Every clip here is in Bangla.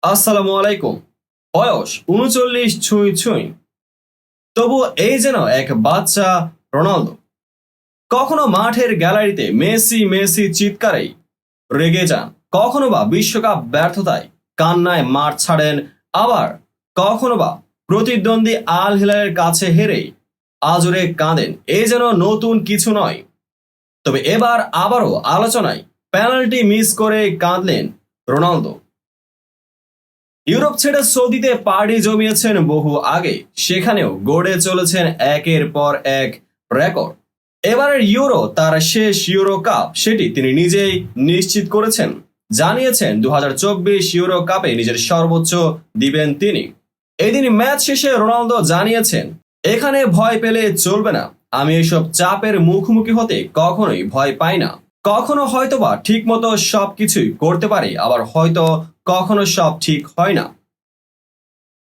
আসসালামু আলাইকুম। বয়স ৩৯ ছুঁই ছুঁই, তবু এই যেন এক বাচ্চা রোনালদো। কখনো মাঠের গ্যালারিতে মেসি মেসি চিৎকারেই রেগে যান, কখনো বা বিশ্বকাপ ব্যর্থতায় কান্নায় মাঠ ছাড়েন, আবার কখনো বা প্রতিদ্বন্দ্বী আল হিলালের কাছে হেরেই আজরে কাঁদেন। এই যেন নতুন কিছু নয়। তবে এবার আবারও আলোচনায় পেনাল্টি মিস করে কাঁদলেন রোনালদো। ইউরোপ ছেড়ে সৌদিতে পাড়ি জমিয়েছেন বহু আগে, সেখানেও গড়ে চলেছেন একের পর এক রেকর্ড। এবারের ইউরো তার শেষ ইউরো কাপ, সেটি তিনি নিজেই নিশ্চিত করেছেন। জানিয়েছেন ২০২৪ ইউরো কাপে নিজের সর্বোচ্চ দিবেন তিনি। এদিন ম্যাচ শেষে রোনালদো জানিয়েছেন, এখানে ভয় পেলে চলবে না। আমি এসব চাপের মুখোমুখি হতে কখনোই ভয় পাই না। কখনো হয়তোবা ঠিক মতো সবকিছুই করতে পারি, আবার হয়তো কখনো সব ঠিক হয় না।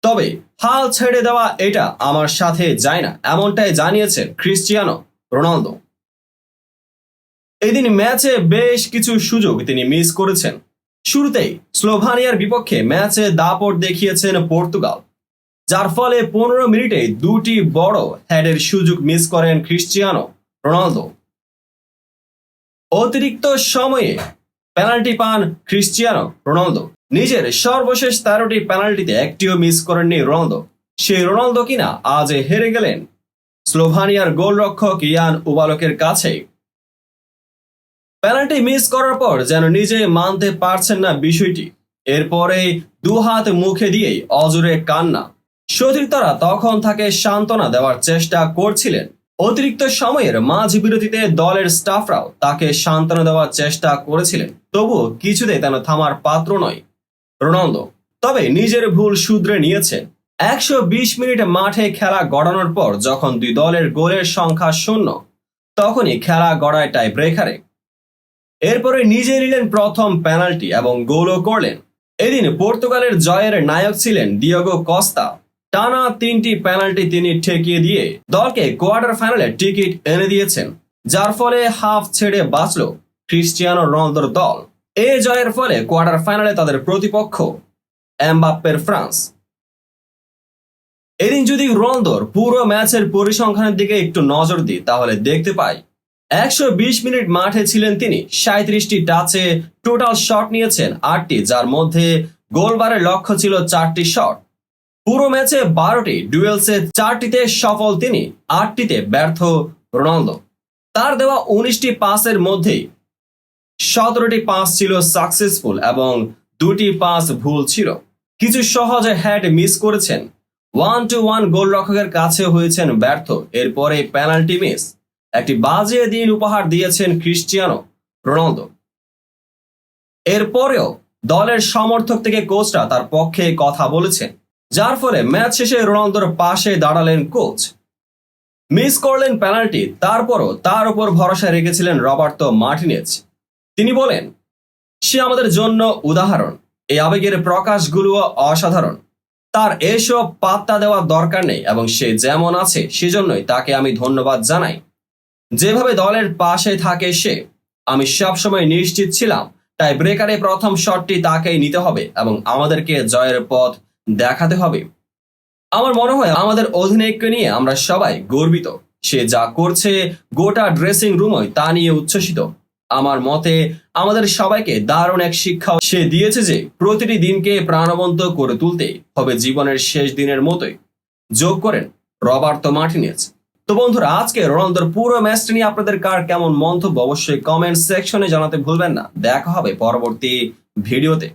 তবে হাল ছেড়ে দেওয়া এটা আমার সাথে যায় না, এমনটাই জানিয়েছেন ক্রিস্টিয়ানো রোনালদো। এদিন ম্যাচে বেশ কিছু সুযোগ তিনি মিস করেছেন। শুরুতেই স্লোভানিয়ার বিপক্ষে ম্যাচে দাপট দেখিয়েছেন পর্তুগাল, যার ফলে ১৫ মিনিটে দুটি বড় হেডের সুযোগ মিস করেন ক্রিস্টিয়ানো রোনালদো। অতিরিক্ত সময়ে পেনাল্টি পান ক্রিস্টিয়ানো রোনালদো। নিজের সর্বশেষ ১৩টি পেনাল্টিতে একটিও মিস করেননি রোনালদো। সেই রোনালদো কিনা আজ হেরে গেলেন স্লোভানিয়ার গোলরক্ষক ইয়ান উবালকের কাছে। পেনাল্টি মিস করার পর যেন নিজে মানতে পারছেন না বিষয়টি। এরপরেই দুহাত মুখে দিয়েই অজোরে কান্না। সতীর্থরা তখন তাকে সান্ত্বনা দেওয়ার চেষ্টা করছিলেন। অতিরিক্ত সময়ের মাঝ বিরতিতে দলের স্টাফরাও তাকে সান্ত্বনা দেওয়ার চেষ্টা করেছিলেন, তবুও কিছুতেই যেন থামার পাত্র নয় রোনালদো। তবে নিজের ভুল শুধরে নিয়েছেন। ১২০ মিনিট মাঠে খেলা গড়ানোর পর যখন দুই দলের গোলের সংখ্যা শূন্য, তখনই খেলা গড়ায় টাই ব্রেকারে। এরপরে নিজে নিলেন প্রথম পেনাল্টি এবং গোলও করলেন। এদিন পর্তুগালের জয়ের নায়ক ছিলেন ডিয়েগো কস্তা। টানা ৩টি পেনাল্টি তিনি ঠেকিয়ে দিয়ে দলকে কোয়ার্টার ফাইনালে টিকিট এনে দিয়েছেন, যার ফলে হাফ ছেড়ে বাঁচল ক্রিস্টিয়ানো রোনালদোর দল। এই জয়ের ফলে কোয়ার্টার ফাইনালে তাদের প্রতিপক্ষ এমবাপ্পের ফ্রান্স। এদিন যদি রোনালদোর পুরো ম্যাচের পরিসংখ্যানের দিকে একটু নজর দিই, তাহলে দেখতে পাই ১২০ মিনিট মাঠে ছিলেন তিনি। ৩৭টি টাচে টোটাল শট নিয়েছেন ৮টি, যার মধ্যে গোলবারের লক্ষ্য ছিল ৪টি শট। পুরো ম্যাচে ১২টি ডুয়েলসে ৪টিতে সফল তিনি, ৮টিতে ব্যর্থ রোনালদো। তার দেওয়া ১৯টি পাসের মধ্যেই ১৭টি পাস ছিল সাকসেসফুল এবং ২টি পাস ভুল ছিল। কিছু সহজে হেড মিস করেছেন। 1-1 গোলরক্ষকের কাছে হয়েছেন ব্যর্থ। এরপরে পেনাল্টি মিস, একটি বাজে দিন উপহার দিয়েছেন ক্রিস্টিয়ানো রোনালদো। এরপরেও দলের সমর্থক থেকে কোচরা তার পক্ষে কথা বলেছেন, যার ফলে ম্যাচ শেষে রোনালদোর পাশে দাঁড়ালেন কোচ। মিস করলেন পেনাল্টি, তারপরও তার উপর ভরসা রেখেছিলেন রবার্তো মার্টিনেজ। তিনি বলেন, সে আমাদের জন্য উদাহরণ। এই আবেগের প্রকাশগুলো অসাধারণ। তার এসব পাত্তা দেওয়ার দরকার নেই এবং সে যেমন আছে সেজন্যই তাকে আমি ধন্যবাদ জানাই। যেভাবে দলের পাশে থাকে সে, আমি সবসময় নিশ্চিত ছিলাম তাই ব্রেকারে প্রথম শটটি তাকেই নিতে হবে এবং আমাদেরকে জয়ের পথ দেখাতে হবে। আমার মনে হয় আমাদের অধিনায়ককে নিয়ে আমরা সবাই গর্বিত। সে যা করছে গোটা ড্রেসিং রুমই তা নিয়ে উচ্ছ্বসিত। আমার মতে আমাদের সবাইকে দারুণ এক শিক্ষাও সে দিয়েছে যে প্রতিটি দিনকে প্রাণবন্ত করে তুলতে হবে জীবনের শেষ দিনের মতোই, যোগ করেন রবার্তো মার্টিনেজ। তো বন্ধুরা, আজকে রোনালদোর পুরো ম্যাচটি নিয়ে আপনাদের কার কেমন মন্তব্য অবশ্যই কমেন্ট সেকশনে জানাতে ভুলবেন না। দেখা হবে পরবর্তী ভিডিওতে।